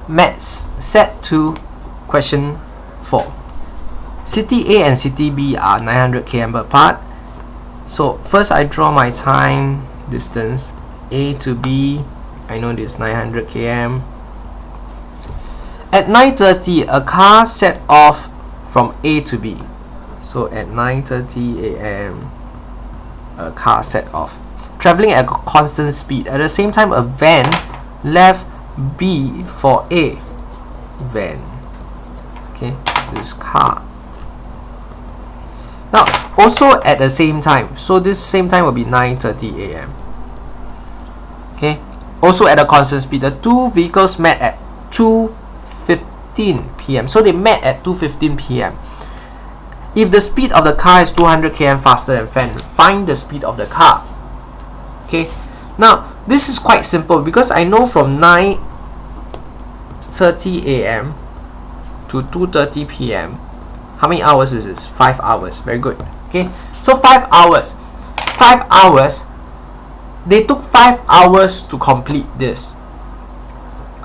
Maths Set 2 Question 4. City A and City B are 900 km apart. So first I draw my time distance A to B. I know this 900 km. At 9:30 a car set off from A to B. So at 9:30 a.m. a car set off, traveling at a constant speed. At the same time a van left B for A. Van. Okay, this car. Now also at the same time, so this same time will be 9:30 a.m. Okay, also at a constant speed. The two vehicles met at 2:15 p.m. So they met at 2:15 p.m. If the speed of the car is 200 km faster than van, find the speed of the car. Okay, now this is quite simple because I know from 9:30 a.m. to 2:30 p.m. how many hours is this? 5 hours. Very good. Okay, so 5 hours. 5 hours. They took 5 hours to complete this.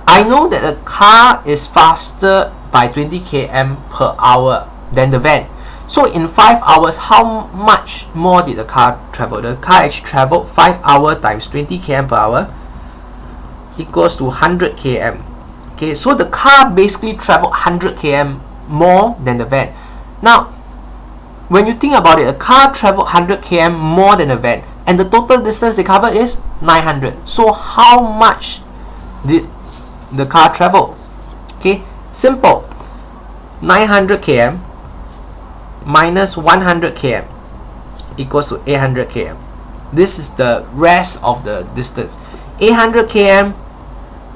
I know that the car is faster by 20 km per hour than the van. So in 5 hours, how much more did the car travel? The car actually traveled 5 hours times 20 km per hour equals to 100 km. Okay, so the car basically traveled 100 km more than the van. Now, when you think about it, a car traveled 100 km more than a van, and the total distance they covered is 900. So how much did the car travel? Okay, simple. 900 km minus 100 km equals to 800 km. This is the rest of the distance. 800 km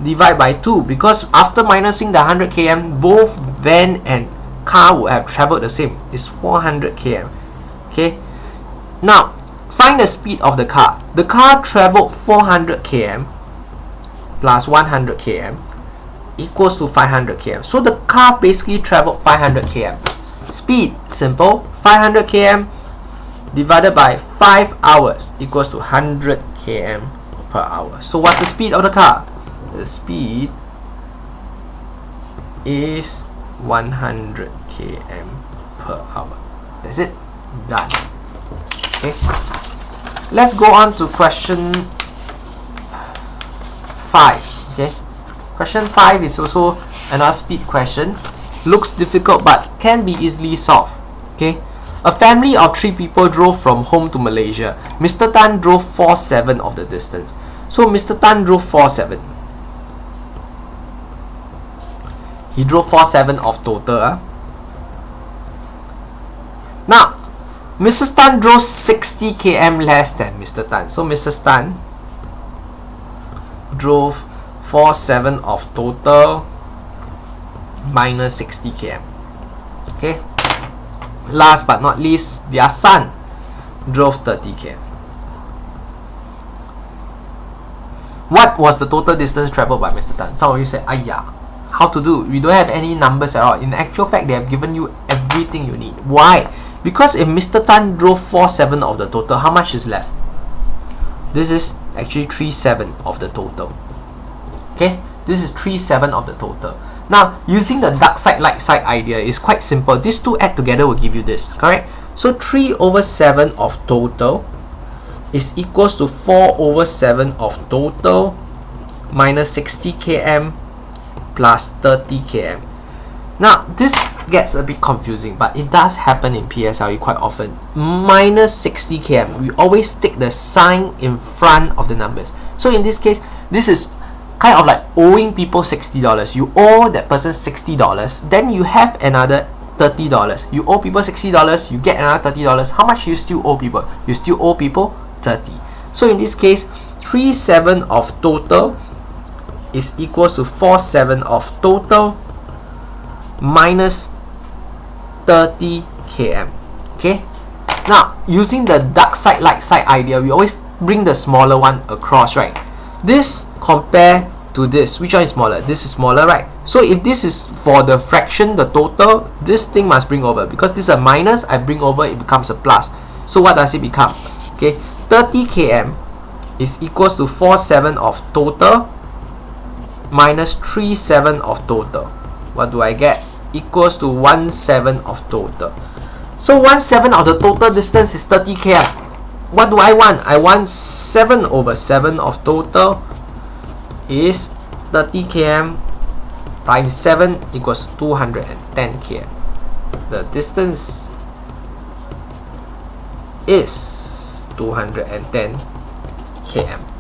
divided by 2, because after minusing the 100 km, both van and car would have traveled the same. It's 400 km. Okay, now find the speed of the car. The car traveled 400 km plus 100 km equals to 500 km. So the car basically traveled 500 km. Speed, simple. 500 km divided by 5 hours equals to 100 km per hour. So what's the speed of the car? The speed is 100 km per hour. That's it. Done. Okay. Let's go on to question 5. Okay. Question 5 is also another speed question. Looks difficult but can be easily solved. Okay. A family of 3 people drove from home to Malaysia. Mr. Tan drove 4/7 of the distance. So Mr. Tan drove 4/7. He drove 4/7 of total. Now, Mrs. Tan drove 60 km less than Mr. Tan. So Mrs. Tan drove 4/7 of total minus 60 km. Okay. Last but not least, their son drove 30 km. What was the total distance traveled by Mr. Tan? Some of you said, "Ayya, how to do? We don't have any numbers at all." In actual fact, they have given you everything you need. Why? Because if Mr. Tan drove 4/7 of the total, how much is left? This is actually 3/7 of the total. Okay, this is 3/7 of the total. Now, using the dark side light side idea is quite simple. These two add together will give you this, correct? So 3/7 of total is equals to 4/7 of total minus 60 km plus 30 km. Now, this gets a bit confusing, but it does happen in PSLE quite often. Minus 60 km, we always take the sign in front of the numbers. So in this case, this is kind of like owing people $60. You owe that person $60, then you have another $30. You owe people $60, you get another $30. How much you still owe people? You still owe people 30. So in this case, 3/7 of total is equals to 4/7 of total minus 30 km. Okay. Now, using the dark side light side idea, we always bring the smaller one across, right? This compare to this. Which one is smaller? This is smaller, right? So if this is for the fraction, the total, this thing must bring over. Because this is a minus, I bring over, it becomes a plus. So what does it become? Okay, 30 km is equals to 4/7 of total minus 3/7 of total. What do I get? Equals to 1/7 of total. So 1/7 of the total distance is 30 km. What do I want? I want 7/7 of total is 30 km times 7 equals 210 km. The distance is 210 km.